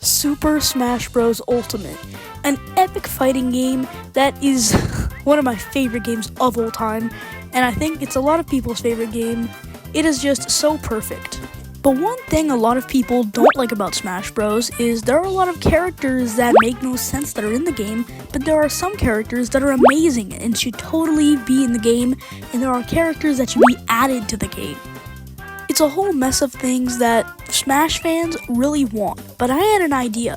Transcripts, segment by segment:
Super Smash Bros. Ultimate, an epic fighting game that is one of my favorite games of all time, and I think it's a lot of people's favorite game. It is just so perfect. But one thing a lot of people don't like about Smash Bros. Is there are a lot of characters that make no sense that are in the game, but there are some characters that are amazing and should totally be in the game, and there are characters that should be added to the game. It's a whole mess of things that Smash fans really want, but I had an idea.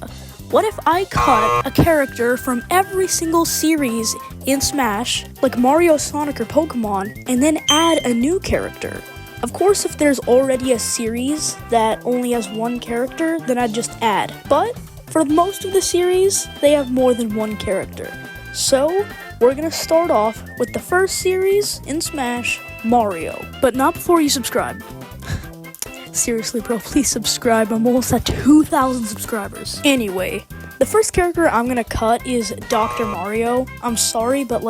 What if I cut a character from every single series in Smash, like Mario, Sonic, or Pokémon, and then add a new character? Of course, if there's already a series that only has one character, then I'd just add. But for most of the series, they have more than one character. So, we're gonna start off with the first series in Smash, Mario. But not before you subscribe. Seriously, bro, please subscribe. I'm almost at 2,000 subscribers. Anyway, the first character I'm gonna cut is Dr. Mario. I'm sorry, but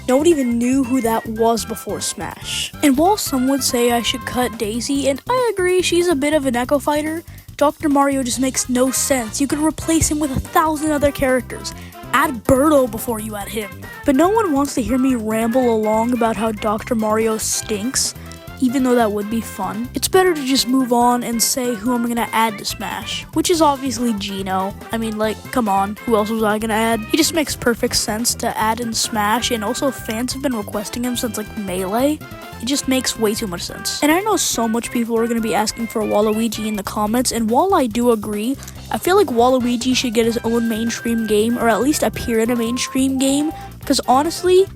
nobody even knew who that was before Smash. And while some would say I should cut Daisy, and I agree, she's a bit of an echo fighter, Dr. Mario just makes no sense. You could replace him with 1,000 other characters. Add Birdo before you add him. But no one wants to hear me ramble along about how Dr. Mario stinks, even though that would be fun. It's better to just move on and say who I'm gonna add to Smash, which is obviously Geno. I mean, come on, who else was I gonna add? He just makes perfect sense to add in Smash, and also fans have been requesting him since Melee. It just makes way too much sense. And I know so much people are gonna be asking for Waluigi in the comments, and while I do agree, I feel like Waluigi should get his own mainstream game, or at least appear in a mainstream game, because honestly,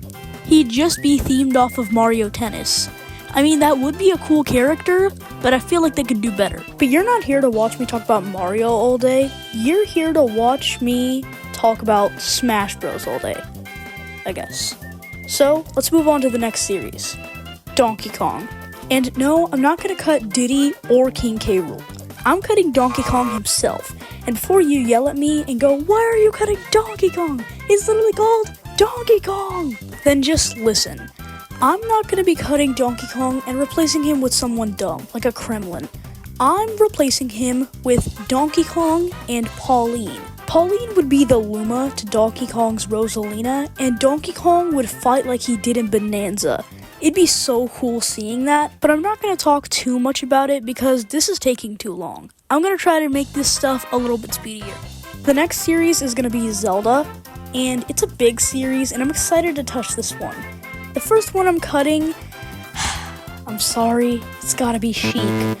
he'd just be themed off of Mario Tennis. I mean, that would be a cool character, but I feel like they could do better. But you're not here to watch me talk about Mario all day. You're here to watch me talk about Smash Bros. All day, I guess. So, let's move on to the next series, Donkey Kong. And no, I'm not gonna cut Diddy or King K. Rool. I'm cutting Donkey Kong himself. And before you yell at me and go, "Why are you cutting Donkey Kong? It's literally called Donkey Kong," then just listen. I'm not going to be cutting Donkey Kong and replacing him with someone dumb, like a Kremlin. I'm replacing him with Donkey Kong and Pauline. Pauline would be the Luma to Donkey Kong's Rosalina, and Donkey Kong would fight like he did in Bonanza. It'd be so cool seeing that, but I'm not going to talk too much about it because this is taking too long. I'm going to try to make this stuff a little bit speedier. The next series is going to be Zelda, and it's a big series, and I'm excited to touch this one. The first one I'm cutting, I'm sorry, it's gotta be Sheik.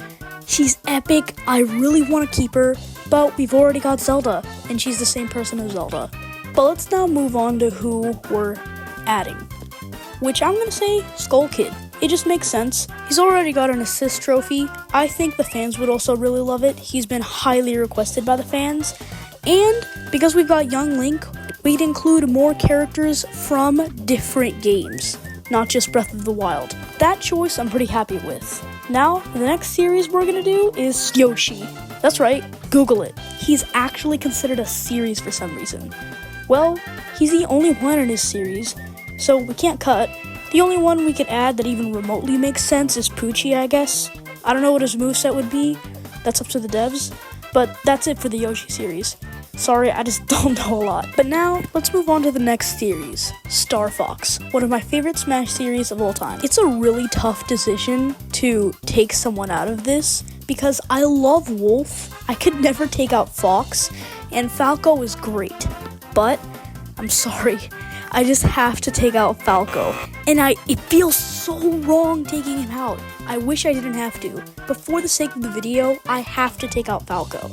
She's epic, I really want to keep her, but we've already got Zelda, and she's the same person as Zelda. But let's now move on to who we're adding, which I'm gonna say Skull Kid. It just makes sense. He's already got an assist trophy. I think the fans would also really love it. He's been highly requested by the fans. And because we've got Young Link, we'd include more characters from different games, not just Breath of the Wild. That choice I'm pretty happy with. Now, the next series we're gonna do is Yoshi. That's right, Google it. He's actually considered a series for some reason. Well, he's the only one in his series, so we can't cut. The only one we could add that even remotely makes sense is Poochie, I guess. I don't know what his moveset would be. That's up to the devs. But that's it for the Yoshi series. Sorry, I just don't know a lot. But now, let's move on to the next series, Star Fox, one of my favorite Smash series of all time. It's a really tough decision to take someone out of this, because I love Wolf, I could never take out Fox, and Falco is great. But, I'm sorry, I just have to take out Falco. And it feels so wrong taking him out. I wish I didn't have to, but for the sake of the video, I have to take out Falco.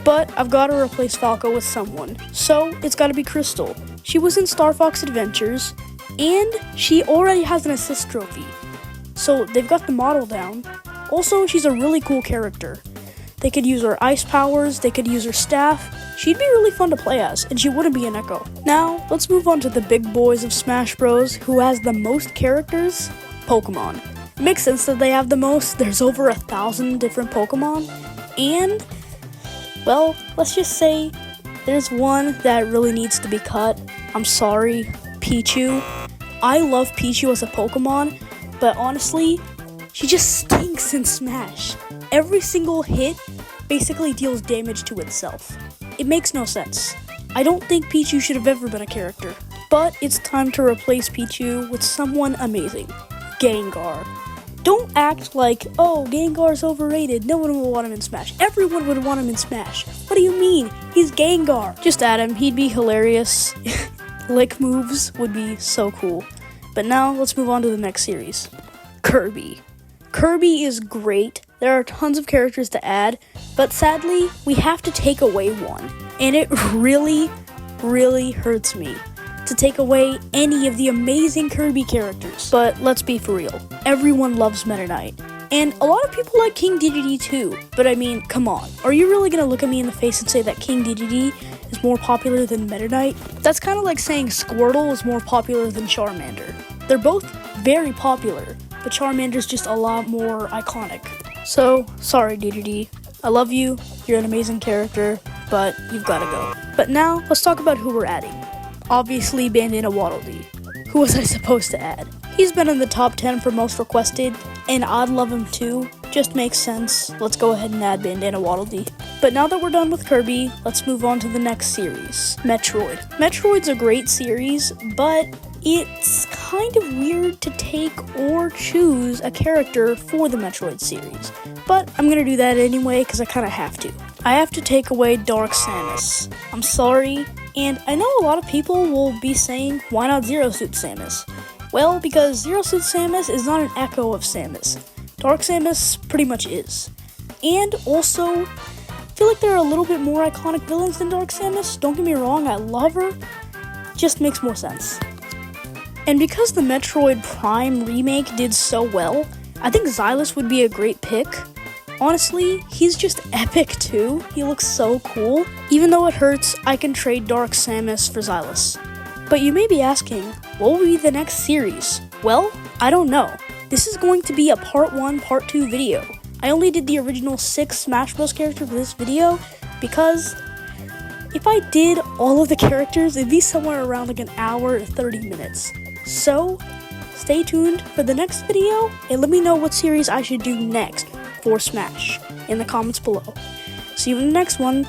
But I've got to replace Falco with someone, so it's got to be Crystal. She was in Star Fox Adventures, and she already has an assist trophy. So they've got the model down. Also, she's a really cool character. They could use her ice powers, they could use her staff. She'd be really fun to play as, and she wouldn't be an Echo. Now, let's move on to the big boys of Smash Bros. Who has the most characters? Pokémon. It makes sense that they have the most. There's over 1,000 different Pokémon, and well, let's just say there's one that really needs to be cut. I'm sorry, Pichu. I love Pichu as a Pokemon, but honestly, she just stinks in Smash. Every single hit basically deals damage to itself. It makes no sense. I don't think Pichu should have ever been a character. But it's time to replace Pichu with someone amazing. Gengar. Don't act like, oh, Gengar's overrated, no one will want him in Smash. Everyone would want him in Smash. What do you mean? He's Gengar. Just add him, he'd be hilarious. Lick moves would be so cool. But now, let's move on to the next series. Kirby. Kirby is great. There are tons of characters to add, but sadly, we have to take away one. And it really, really hurts me to take away any of the amazing Kirby characters. But let's be for real. Everyone loves Meta Knight. And a lot of people like King Dedede too. But I mean, come on. Are you really gonna look at me in the face and say that King Dedede is more popular than Meta Knight? That's kind of like saying Squirtle is more popular than Charmander. They're both very popular, but Charmander's just a lot more iconic. So, sorry Dedede. I love you, you're an amazing character, but you've gotta go. But now, let's talk about who we're adding. Obviously, Bandana Waddle Dee. Who was I supposed to add? He's been in the top 10 for most requested, and I'd love him too. Just makes sense. Let's go ahead and add Bandana Waddle Dee. But now that we're done with Kirby, let's move on to the next series, Metroid. Metroid's a great series, but it's kind of weird to take or choose a character for the Metroid series. But I'm gonna do that anyway, because I kind of have to. I have to take away Dark Samus. I'm sorry. And I know a lot of people will be saying, why not Zero Suit Samus? Well, because Zero Suit Samus is not an echo of Samus. Dark Samus pretty much is. And also, I feel like there are a little bit more iconic villains than Dark Samus. Don't get me wrong, I love her. Just makes more sense. And because the Metroid Prime remake did so well, I think Xylus would be a great pick. Honestly, he's just epic too. He looks so cool. Even though it hurts, I can trade Dark Samus for Xylus. But you may be asking, what will be the next series? Well, I don't know. This is going to be a part 1, part 2 video. I only did the original 6 Smash Bros. Characters for this video because if I did all of the characters, it'd be somewhere around like an hour to 30 minutes. So, stay tuned for the next video and let me know what series I should do next for Smash in the comments below. See you in the next one.